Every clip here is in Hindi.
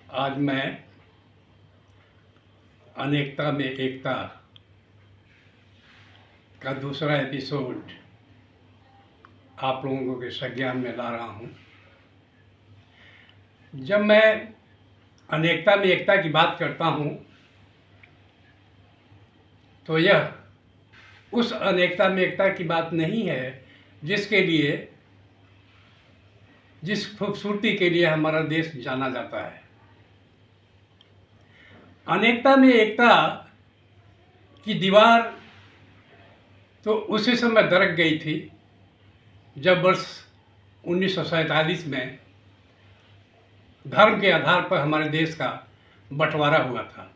आज मैं अनेकता में एकता का दूसरा एपिसोड आप लोगों के संज्ञान में ला रहा हूँ। जब मैं अनेकता में एकता की बात करता हूँ तो यह उस अनेकता में एकता की बात नहीं है जिसके लिए जिस खूबसूरती के लिए हमारा देश जाना जाता है। अनेकता में एकता की दीवार तो उसी समय दरक गई थी जब वर्ष 1947 में धर्म के आधार पर हमारे देश का बंटवारा हुआ था।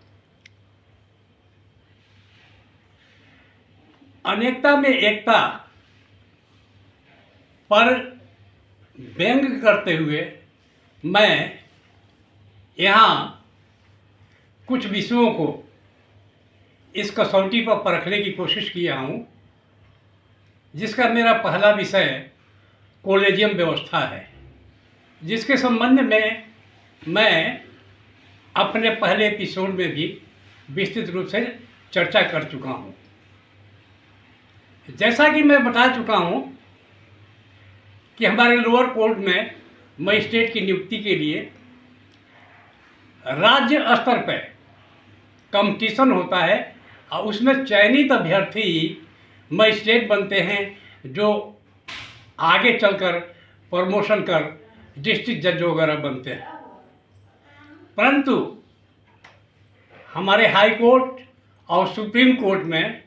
अनेकता में एकता पर व्यंग करते हुए मैं यहाँ कुछ विषयों को इस कसौटी पर परखने की कोशिश किया हूँ, जिसका मेरा पहला विषय कॉलेजियम व्यवस्था है, जिसके संबंध में मैं अपने पहले एपिसोड में भी विस्तृत रूप से चर्चा कर चुका हूँ। जैसा कि मैं बता चुका हूँ कि हमारे लोअर कोर्ट में मजिस्ट्रेट की नियुक्ति के लिए राज्य स्तर पर कंपटीशन होता है और उसमें चयनित अभ्यर्थी मजिस्ट्रेट बनते हैं जो आगे चलकर प्रमोशन कर डिस्ट्रिक्ट जज वगैरह बनते हैं। परंतु हमारे हाई कोर्ट और सुप्रीम कोर्ट में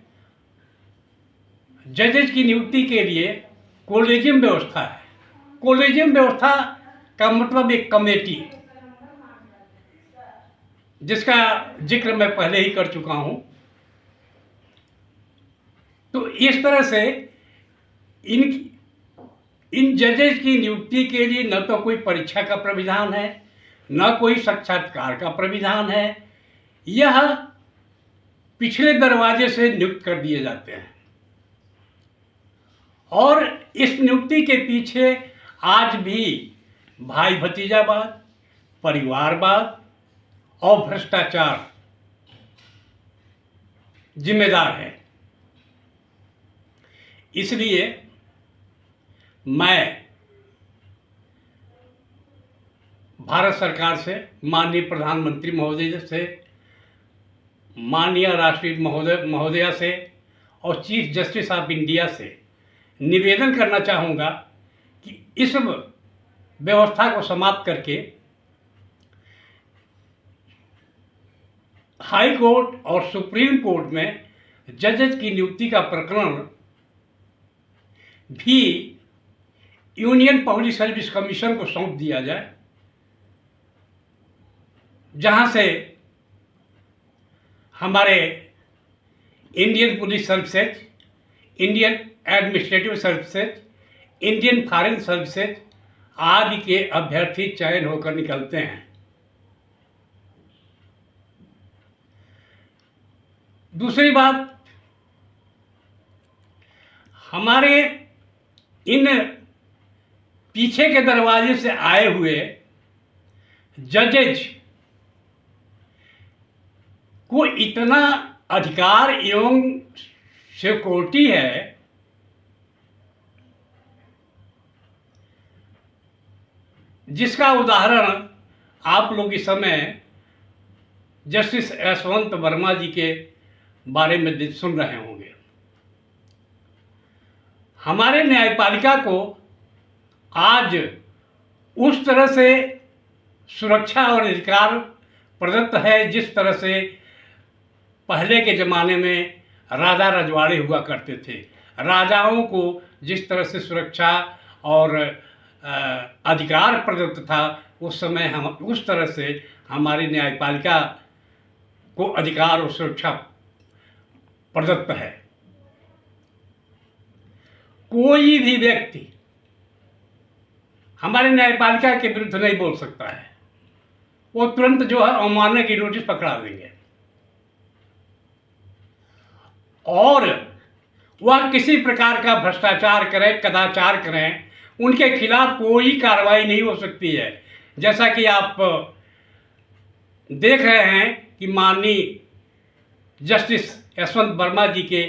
जजेज की नियुक्ति के लिए कॉलेजियम व्यवस्था है। कॉलेजियम व्यवस्था का मतलब एक कमेटी, जिसका जिक्र मैं पहले ही कर चुका हूं। तो इस तरह से इन जजेज की नियुक्ति के लिए न तो कोई परीक्षा का प्राविधान है, न कोई साक्षात्कार का प्राविधान है। यह पिछले दरवाजे से नियुक्त कर दिए जाते हैं और इस नियुक्ति के पीछे आज भी भाई भतीजावाद, परिवारवाद और भ्रष्टाचार जिम्मेदार है। इसलिए मैं भारत सरकार से, माननीय प्रधानमंत्री महोदय से, माननीय राष्ट्रीय महोदया से और चीफ जस्टिस ऑफ इंडिया से निवेदन करना चाहूँगा कि इस व्यवस्था को समाप्त करके हाई कोर्ट और सुप्रीम कोर्ट में जजेज की नियुक्ति का प्रकरण भी यूनियन पब्लिक सर्विस कमीशन को सौंप दिया जाए, जहां से हमारे Indian police services, Indian administrative services, Indian foreign services आदि के अभ्यर्थी चयन होकर निकलते हैं। दूसरी बात, हमारे इन पीछे के दरवाजे से आए हुए जजेज को इतना अधिकार एवं सिक्योरिटी है जिसका उदाहरण आप लोग इस समय जस्टिस यशवंत वर्मा जी के बारे में सुन रहे होंगे। हमारे न्यायपालिका को आज उस तरह से सुरक्षा और अधिकार प्रदत्त है जिस तरह से पहले के ज़माने में राजा रजवाड़े हुआ करते थे। राजाओं को जिस तरह से सुरक्षा और अधिकार प्रदत्त था, उस समय हम उस तरह से हमारी न्यायपालिका को अधिकार और सुरक्षा प्रदत्त है। कोई भी व्यक्ति हमारे न्यायपालिका के विरुद्ध नहीं बोल सकता है, वो तुरंत जो है अवमानना की नोटिस पकड़ा देंगे और वह किसी प्रकार का भ्रष्टाचार करें, कदाचार करें, उनके खिलाफ कोई कार्रवाई नहीं हो सकती है। जैसा कि आप देख रहे हैं कि माननीय जस्टिस यशवंत वर्मा जी के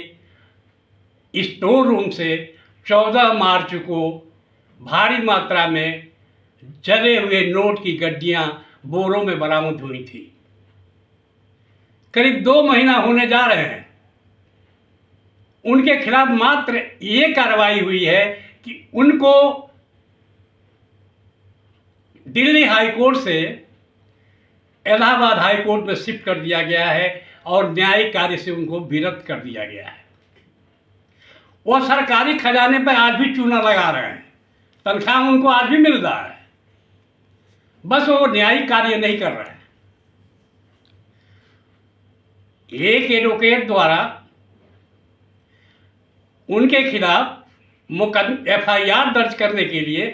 स्टोर रूम से 14 मार्च को भारी मात्रा में जले हुए नोट की गड्डियां बोरों में बरामद हुई थी। करीब 2 महीना होने जा रहे हैं, उनके खिलाफ मात्र ये कार्रवाई हुई है कि उनको दिल्ली हाई कोर्ट से इलाहाबाद हाई कोर्ट में शिफ्ट कर दिया गया है और न्यायिक कार्य से उनको विरत कर दिया गया है। वो सरकारी खजाने पर आज भी चूना लगा रहे हैं, तनख्वाह उनको आज भी मिल रहा है, बस वो न्यायिक कार्य नहीं कर रहे हैं। एक एडवोकेट द्वारा उनके खिलाफ FIR दर्ज करने के लिए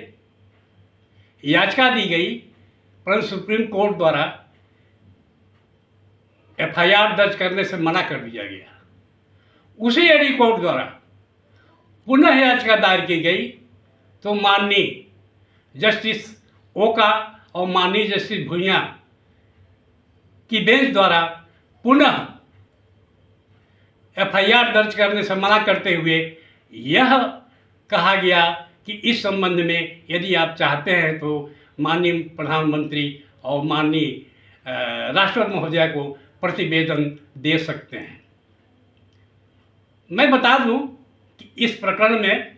याचिका दी गई, परंतु सुप्रीम कोर्ट द्वारा FIR दर्ज करने से मना कर दिया गया। उसी एडी कोर्ट द्वारा पुनः याचिका दायर की गई तो माननीय जस्टिस ओका और माननीय जस्टिस भुइयां की बेंच द्वारा पुनः FIR दर्ज करने से मना करते हुए यह कहा गया कि इस संबंध में यदि आप चाहते हैं तो माननीय प्रधानमंत्री और माननीय राष्ट्रपति महोदया को प्रतिवेदन दे सकते हैं। मैं बता दूं कि इस प्रकरण में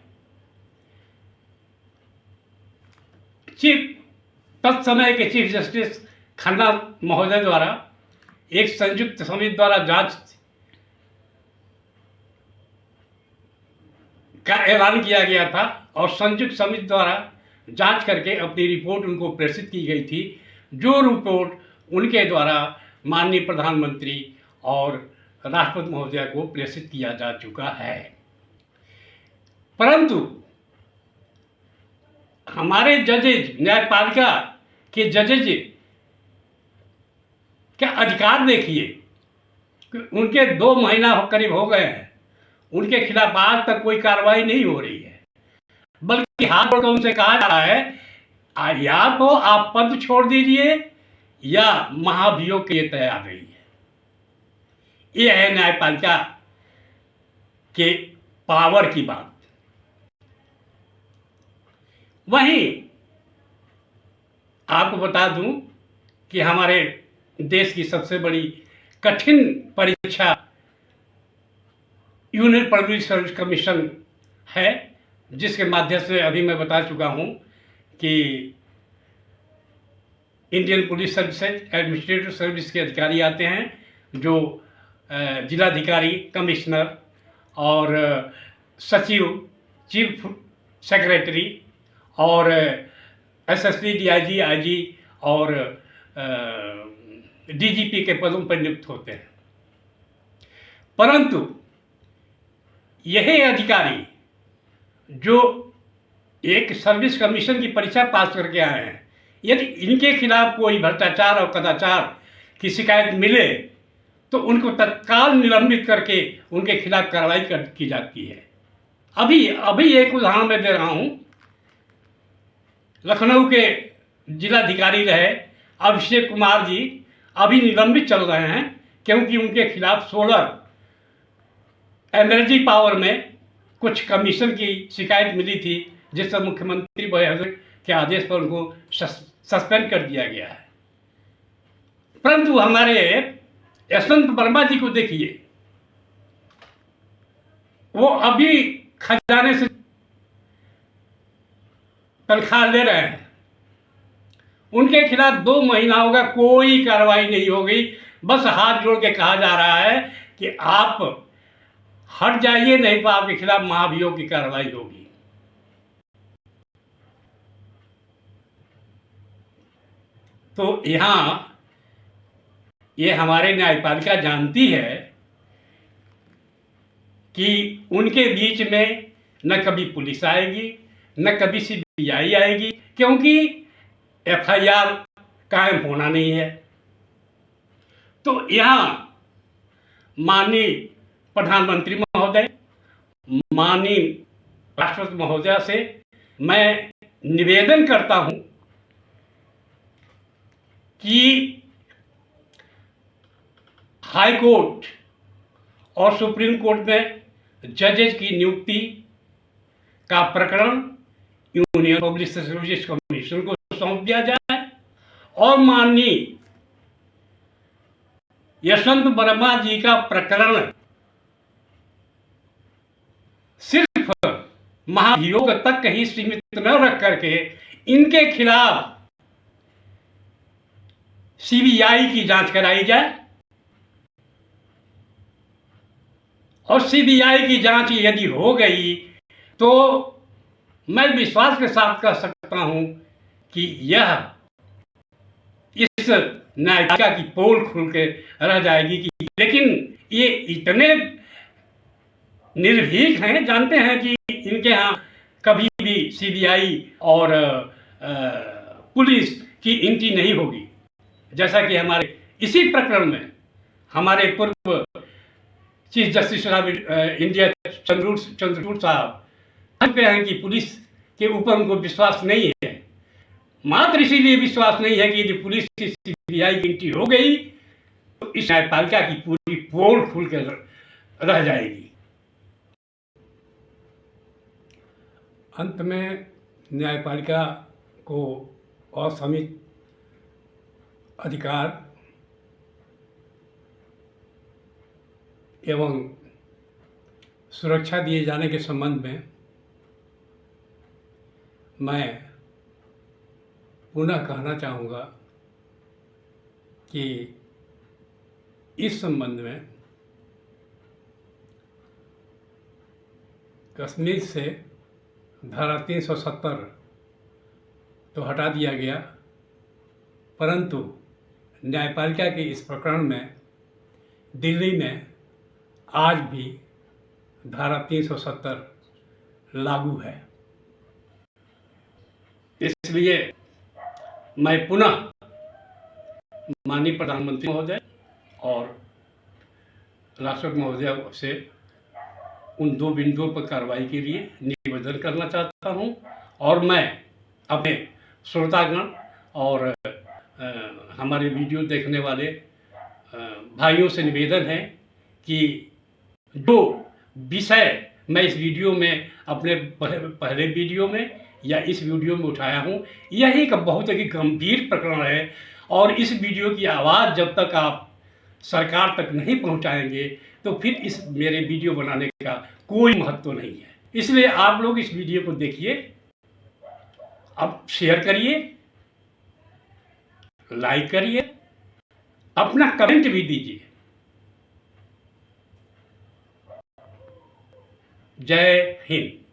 तत्समय के चीफ जस्टिस खन्ना महोदय द्वारा एक संयुक्त समिति द्वारा जांच का ऐलान किया गया था और संयुक्त समिति द्वारा जांच करके अपनी रिपोर्ट उनको प्रेषित की गई थी, जो रिपोर्ट उनके द्वारा माननीय प्रधानमंत्री और राष्ट्रपति महोदया को प्रेषित किया जा चुका है। परंतु हमारे जजेज, न्यायपालिका के जजेज क्या अधिकार देखिए कि उनके 2 महीना करीब हो गए हैं, उनके खिलाफ आज तक कोई कार्रवाई नहीं हो रही है, बल्कि हाथ जोड़कर उनसे कहा जा रहा है या तो आप पद छोड़ दीजिए या महाभियोग के लिए तैयार रहिए। यह है न्यायपालिका के पावर की बात। वहीं आपको बता दूं कि हमारे देश की सबसे बड़ी कठिन परीक्षा यूनियन पब्लिक सर्विस कमीशन है, जिसके माध्यम से अभी मैं बता चुका हूं कि Indian police service, administrative service के अधिकारी आते हैं, जो जिलाधिकारी, कमिश्नर और सचिव, चीफ सेक्रेटरी और SSP, DIG, IG और DGP के पदों पर नियुक्त होते हैं। परंतु यही अधिकारी जो एक सर्विस कमीशन की परीक्षा पास करके आए हैं, यदि इनके खिलाफ कोई भ्रष्टाचार और कदाचार की शिकायत मिले तो उनको तत्काल निलंबित करके उनके खिलाफ कार्रवाई की जाती है। अभी एक उदाहरण मैं दे रहा हूं। लखनऊ के जिलाधिकारी रहे अभिषेक कुमार जी अभी निलंबित चल रहे हैं, क्योंकि उनके खिलाफ सोलर एनर्जी पावर में कुछ कमीशन की शिकायत मिली थी, जिससे मुख्यमंत्री के आदेश पर उनको सस्पेंड कर दिया गया है। परंतु हमारे यशवंत वर्मा जी को देखिए, वो अभी खजाने से तनख्वाह ले रहे हैं, उनके खिलाफ 2 महीना होगा, कोई कार्रवाई नहीं हो गई। बस हाथ जोड़ के कहा जा रहा है कि आप हट जाइए, नहीं तो आपके खिलाफ महाभियोग की कार्रवाई होगी। तो यहाँ ये हमारे न्यायपालिका जानती है कि उनके बीच में न कभी पुलिस आएगी, न कभी CBI आएगी, क्योंकि FIR कायम होना नहीं है। तो यहाँ माननीय प्रधानमंत्री महोदय, माननीय राष्ट्रपति महोदया से मैं निवेदन करता हूं कि हाई कोर्ट और सुप्रीम कोर्ट में जजेज की नियुक्ति का प्रकरण यूनियन पब्लिक सर्विस कमीशन को सौंप दिया जाए और माननीय यशवंत वर्मा जी का प्रकरण सिर्फ महाभियोग तक ही सीमित न रख करके इनके खिलाफ सीबीआई की जांच कराई जाए और सीबीआई की जांच यदि हो गई तो मैं विश्वास के साथ कह सकता हूं कि यह इस न्यायपालिका की पोल खुल के रह जाएगी कि लेकिन ये इतने निर्भीक हैं, जानते हैं कि इनके यहाँ कभी भी सीबीआई और पुलिस की एंट्री नहीं होगी। जैसा कि हमारे इसी प्रकरण में हमारे पूर्व chief justice of India Chandrachud साहब कहते हैं कि पुलिस के ऊपर उनको विश्वास नहीं है, मात्र इसीलिए विश्वास नहीं है कि यदि पुलिस की सीबीआई की एंट्री हो गई तो इस न्यायपालिका की पूरी पोल खुल कर रह जाएगी। अंत में न्यायपालिका को असीमित अधिकार एवं सुरक्षा दिए जाने के संबंध में मैं पुनः कहना चाहूँगा कि इस संबंध में कश्मीर से धारा 370 तो हटा दिया गया, परंतु न्यायपालिका के इस प्रकरण में दिल्ली में आज भी धारा 370 लागू है। इसलिए मैं पुनः माननीय प्रधानमंत्री महोदय और राष्ट्रपति महोदय से उन दो बिंदुओं पर कार्रवाई के लिए निवेदन करना चाहता हूं और मैं अपने श्रोतागण और हमारे वीडियो देखने वाले भाइयों से निवेदन है कि जो विषय मैं इस वीडियो में अपने पहले वीडियो में या इस वीडियो में उठाया हूँ, यह एक बहुत ही गंभीर प्रकरण है और इस वीडियो की आवाज़ जब तक आप सरकार तक नहीं पहुँचाएंगे तो फिर इस मेरे वीडियो बनाने का कोई महत्व नहीं है। इसलिए आप लोग इस वीडियो को देखिए, अब शेयर करिए, लाइक करिए, अपना कमेंट भी दीजिए। जय हिंद।